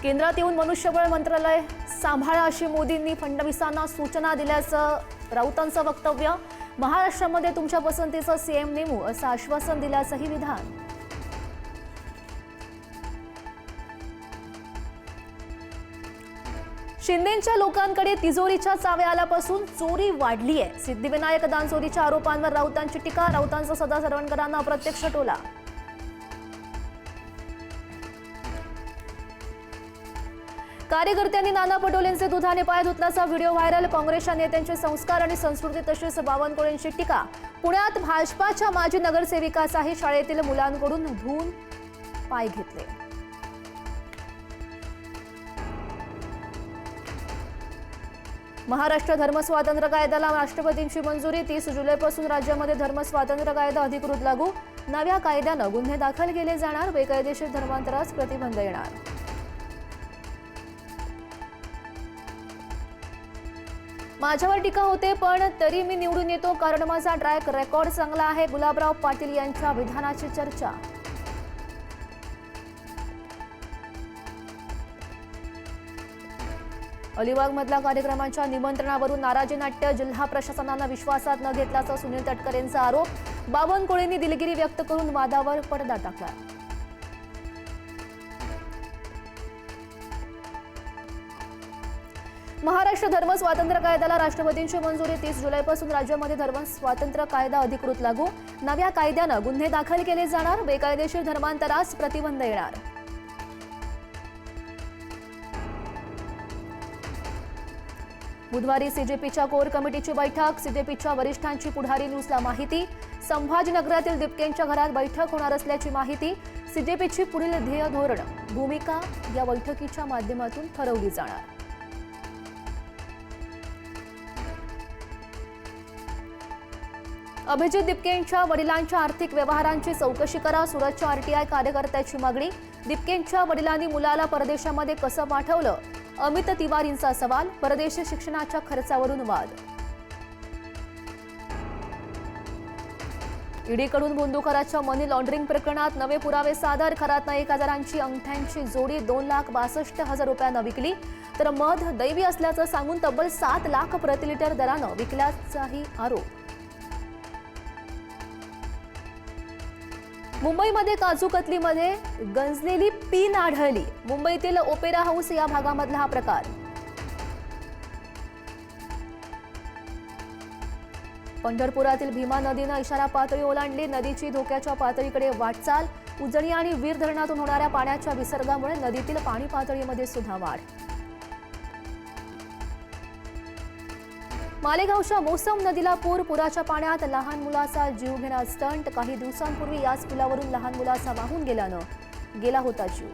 केंद्रात येऊन मनुष्यबळ मंत्रालय सांभाळा अशी मोदींनी फडणवीसांना सूचना दिल्याचं राऊतांचं वक्तव्य। महाराष्ट्रामध्ये तुमच्या पसंतीचं सीएम नेमू असं आश्वासन दिल्याचंही विधान। शिंदेंच्या लोकांकडे तिजोरीच्या चाव्या आल्यापासून चोरी वाढली आहे। सिद्धिविनायक दानचोरीच्या आरोपांवर राऊतांची टीका। राऊतांचा सदा सरवणकरांना अप्रत्यक्ष टोला। कार्यकर्त्यांनी नाना पटोलेंचे दुधाने पाय धुतल्याचा व्हिडिओ व्हायरल। काँग्रेसच्या नेत्यांचे संस्कार आणि संस्कृती तसेच बावनकुळेंची टीका। पुण्यात भाजपाच्या माजी नगरसेविकाचाही शाळेतील मुलांकडून धुवून पाय घेतले। महाराष्ट्र धर्मस्वातंत्र्य कायद्याला राष्ट्रपतींची मंजुरी। 30 जुलैपासून राज्यामध्ये धर्मस्वातंत्र्य कायदा अधिकृत लागू। नव्या कायद्यानं गुन्हे दाखल केले जाणार। बेकायदेशीर धर्मांतरास प्रतिबंध येणार। माझ्यावर टीका होते पण तरी मी निवडून येतो कारण माझा ट्रॅक रेकॉर्ड चांगला आहे। गुलाबराव पाटील यांच्या विधानाची चर्चा। अलिबागमधल्या कार्यक्रमांच्या निमंत्रणावरून नाराजी नाट्य। जिल्हा प्रशासनानं विश्वासात न घेतल्याचा सुनील तटकरेंचा आरोप। बावनकुळेंनी दिलगिरी व्यक्त करून वादावर पडदा टाकला। महाराष्ट्र धर्म स्वातंत्र्य कायद्याला राष्ट्रपतींची मंजुरी। 30 जुलैपासून राज्यामध्ये धर्म स्वातंत्र्य कायदा अधिकृत लागू। नव्या कायद्यानं गुन्हे दाखल केले जाणार। बेकायदेशीर धर्मांतरास प्रतिबंध येणार। बुधवारी सीजेपीच्या कोर कमिटीची बैठक। सीजेपीच्या वरिष्ठांची पुढारी न्यूजला माहिती। संभाजीनगरातील दिपकेंच्या घरात बैठक होणार असल्याची माहिती। सीजेपीची पुढील ध्येय धोरण भूमिका या बैठकीच्या माध्यमातून ठरवली जाणार। अभिजित दिपकेंच्या वडिलांच्या आर्थिक व्यवहारांची चौकशी करा। सुरतच्या आरटीआय कार्यकर्त्याची मागणी। दिपकेंच्या वडिलांनी मुलाला परदेशामध्ये कसं पाठवलं? अमित तिवारींचा सवाल। परदेशी शिक्षणाच्या खर्चावरून वाद। ईडीकडून भोंदूकराच्या मनी लॉन्ड्रिंग प्रकरणात नवे पुरावे सादर। खरातनं 1000ची अंगठ्यांची जोडी 2,62,000 रुपयांना विकली तर मध दैवी असल्याचं सांगून तब्बल 7 लाख प्रतिलिटर दरानं विकल्याचाही आरोप। मुंबईमध्ये काजू कतलीमध्ये गंजलेली पिन आढळली। मुंबईतील ओपेरा हाऊस या भागामधला हा प्रकार। पंढरपुरातील भीमा नदीनं इशारा पातळी ओलांडली। नदीची धोक्याच्या पातळीकडे वाटचाल। उजनी आणि वीर धरणातून होणाऱ्या पाण्याच्या विसर्गामुळे नदीतील पाणी पातळीमध्ये सुद्धा वाढ। मालेगावच्या मोसम नदीला पूर। पुराच्या पाण्यात लहान मुलाचा जीव घेण्यात स्टंट। काही दिवसांपूर्वी याच पुलावरून लहान मुलाचा वाहून गेला होता जीव।